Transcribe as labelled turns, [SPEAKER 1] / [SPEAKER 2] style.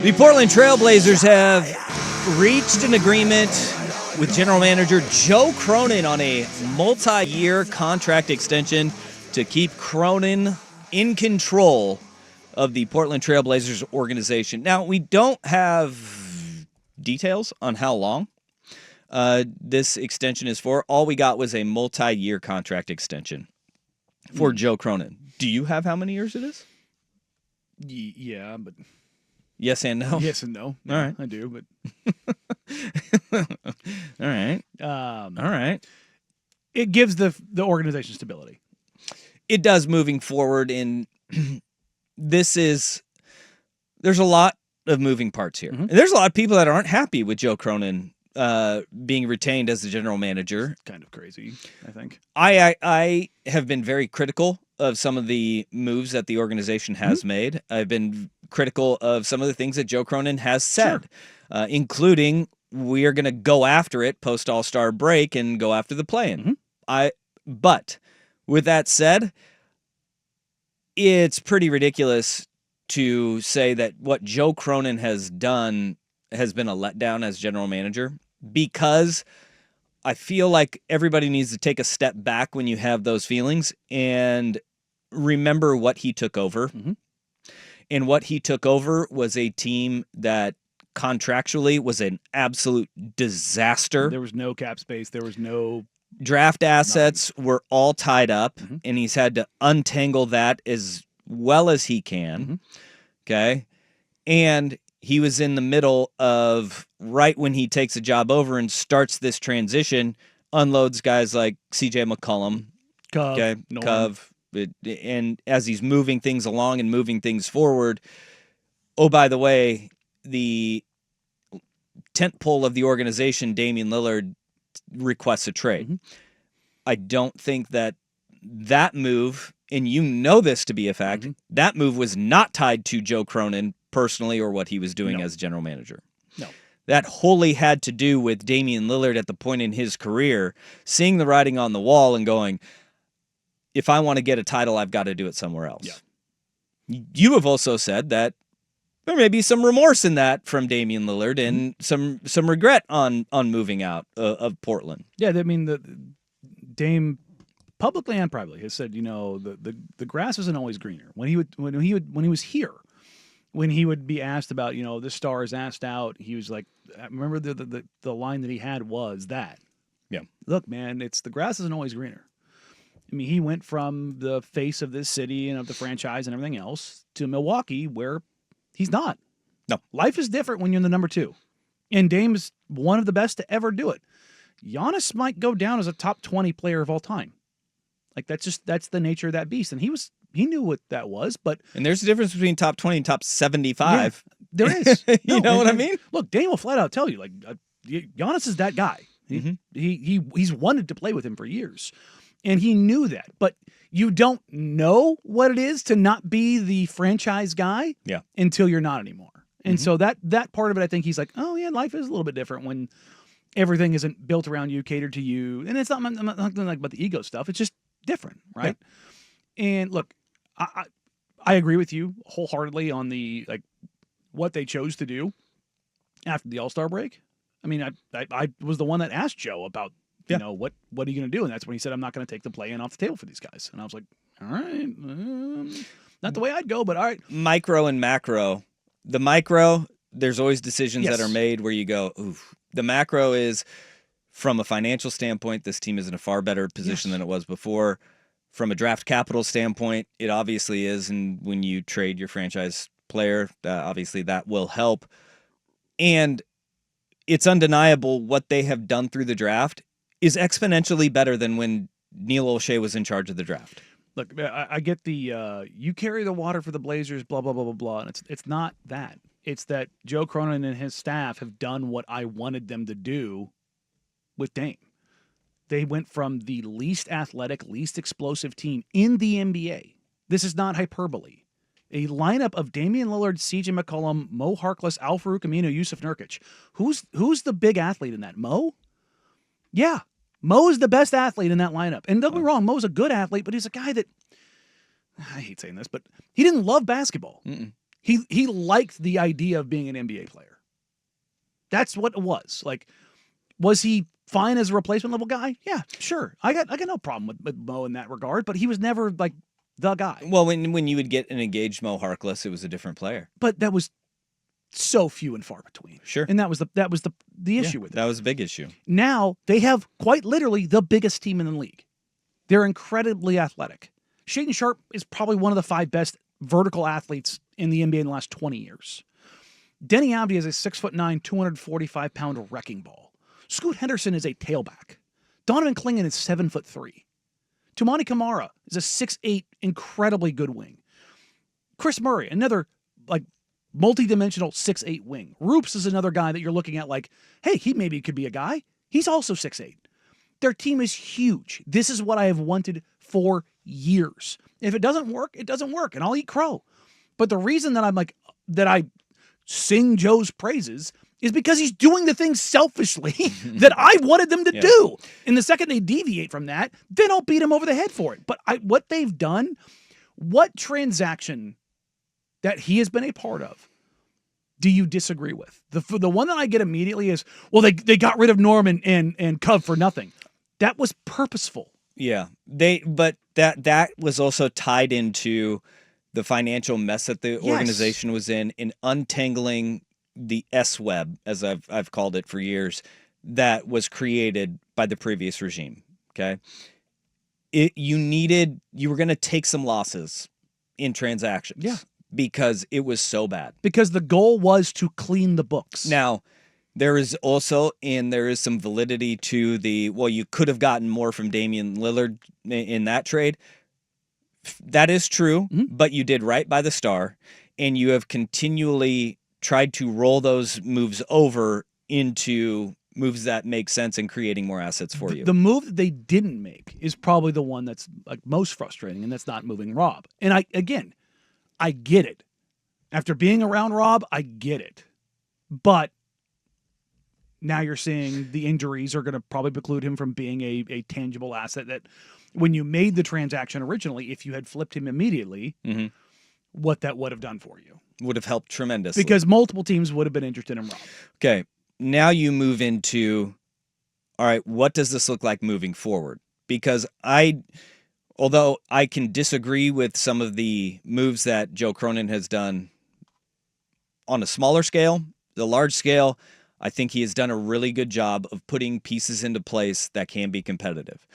[SPEAKER 1] The Portland Trail Blazers have reached an agreement with general manager Joe Cronin on a multi-year contract extension to keep Cronin in control of the Portland Trail Blazers organization. Now, we don't have details on how long this extension is for. All we got was a multi-year contract extension for Joe Cronin. Do you have how many years it is?
[SPEAKER 2] Yeah, but...
[SPEAKER 1] Yes and no?
[SPEAKER 2] Yes and no.
[SPEAKER 1] All right.
[SPEAKER 2] I do, but...
[SPEAKER 1] All right. All right.
[SPEAKER 2] It gives the organization stability.
[SPEAKER 1] It does moving forward, and there's a lot of moving parts here. And there's a lot of people that aren't happy with Joe Cronin being retained as the general manager.
[SPEAKER 2] It's kind of crazy, I think.
[SPEAKER 1] I have been very critical of some of the moves that the organization has made. I've been critical of some of the things that Joe Cronin has said, including we are going to go after it post All-Star break and go after the play-in. But with that said, it's pretty ridiculous to say that what Joe Cronin has done has been a letdown as general manager, because I feel like everybody needs to take a step back when you have those feelings and remember what he took over. And what he took over was a team that contractually was an absolute disaster.
[SPEAKER 2] There was no cap space. There was no...
[SPEAKER 1] Draft assets were all tied up, and he's had to untangle that as well as he can. Okay. And he was in the middle of, right when he takes a job over and starts this transition, unloads guys like CJ McCollum, Cove, and as he's moving things along and moving things forward, oh, by the way, the tentpole of the organization, Damian Lillard, requests a trade. I don't think that move, and you know this to be a fact, that move was not tied to Joe Cronin personally or what he was doing as general manager. That wholly had to do with Damian Lillard at the point in his career, seeing the writing on the wall and going, if I want to get a title, I've got to do it somewhere else. You have also said that there may be some remorse in that from Damian Lillard and some regret on moving out of Portland.
[SPEAKER 2] Yeah, I mean, the Dame publicly and privately has said, you know, the grass isn't always greener. When he was here, when he would be asked about, you know, the star is asked out, he was like, I remember the line that he had was that.
[SPEAKER 1] Yeah.
[SPEAKER 2] Look, man, it's the grass isn't always greener. I mean, he went from the face of this city and of the franchise and everything else to Milwaukee, where he's not.
[SPEAKER 1] No.
[SPEAKER 2] Life is different when you're in the number 2. And Dame is one of the best to ever do it. Giannis might go down as a top 20 player of all time. Like, that's the nature of that beast. And he knew what that was, but... And
[SPEAKER 1] there's a difference between top 20 and top 75.
[SPEAKER 2] Yeah, there is.
[SPEAKER 1] You know what I mean?
[SPEAKER 2] Look, Dame will flat out tell you, like, Giannis is that guy. He's wanted to play with him for years. And he knew that, but you don't know what it is to not be the franchise guy until you're not anymore. And so that part of it, I think he's like, oh yeah, life is a little bit different when everything isn't built around you, catered to you. And it's not, I'm not talking like about the ego stuff. It's just different, right? Yeah. And look, I agree with you wholeheartedly on the, like, what they chose to do after the All-Star break. I mean, I was the one that asked Joe about, you know, what are you going to do? And that's when he said, I'm not going to take the play-in off the table for these guys. And I was like, all right, not the way I'd go, but all right.
[SPEAKER 1] Micro and macro. The micro, there's always decisions that are made where you go, oof. The macro is, from a financial standpoint, this team is in a far better position than it was before. From a draft capital standpoint, it obviously is. And when you trade your franchise player, obviously that will help. And it's undeniable what they have done through the draft is exponentially better than when Neil O'Shea was in charge of the draft.
[SPEAKER 2] Look, I get the you carry the water for the Blazers, blah, blah, blah, blah, blah. And it's not that. It's that Joe Cronin and his staff have done what I wanted them to do with Dame. They went from the least athletic, least explosive team in the NBA. This is not hyperbole. A lineup of Damian Lillard, CJ McCollum, Mo Harkless, Al-Farouq Aminu, Yusuf Nurkic. Who's the big athlete in that? Mo? Yeah. Mo is the best athlete in that lineup. And don't get me wrong, Mo's a good athlete, but he's a guy that, I hate saying this, but he didn't love basketball. He liked the idea of being an NBA player. That's what it was. Like, was he fine as a replacement level guy? Yeah, sure. I got no problem with Mo in that regard, but he was never like the guy.
[SPEAKER 1] Well, when you would get an engaged Mo Harkless, it was a different player.
[SPEAKER 2] But that was so few and far between.
[SPEAKER 1] Sure.
[SPEAKER 2] And that was the issue with it.
[SPEAKER 1] That was a big issue.
[SPEAKER 2] Now they have quite literally the biggest team in the league. They're incredibly athletic. Shaedon Sharpe is probably one of the 5 best vertical athletes in the NBA in the last 20 years. Denny Avdia is a 6'9", 245-pound wrecking ball. Scoot Henderson is a tailback. Donovan Clingan is 7'3". Tumani Kamara is a 6'8", incredibly good wing. Chris Murray, another like multi-dimensional 6'8" wing. Roops is another guy that you're looking at like, hey, he maybe could be a guy. He's also 6'8". Their team is huge. This is what I have wanted for years. If it doesn't work, it doesn't work, and I'll eat crow. But the reason that I sing Joe's praises is because he's doing the things selfishly that I wanted them to do. And the second they deviate from that, then I'll beat him over the head for it. But what they've done, what transaction that he has been a part of, do you disagree with? The one that I get immediately is, well, they got rid of Norm and Cove for nothing. That was purposeful.
[SPEAKER 1] Yeah, but that was also tied into the financial mess that the organization was in untangling the S-web, as I've called it for years, that was created by the previous regime. Okay, you were going to take some losses in transactions, because it was so bad. Because
[SPEAKER 2] the goal was to clean the books.
[SPEAKER 1] Now, there is some validity to you could have gotten more from Damian Lillard in that trade. That is true, but you did right by the star, and you have continually tried to roll those moves over into moves that make sense and creating more assets for you.
[SPEAKER 2] The move that they didn't make is probably the one that's like most frustrating, and that's not moving Rob. And I get it. After being around Rob, I get it. But now you're seeing the injuries are going to probably preclude him from being a tangible asset that when you made the transaction originally, if you had flipped him immediately, what that would have done for you.
[SPEAKER 1] Would have helped tremendously.
[SPEAKER 2] Because multiple teams would have been interested in Rob.
[SPEAKER 1] Okay, now you move into, all right, what does this look like moving forward? Because although I can disagree with some of the moves that Joe Cronin has done on a smaller scale, the large scale, I think he has done a really good job of putting pieces into place that can be competitive.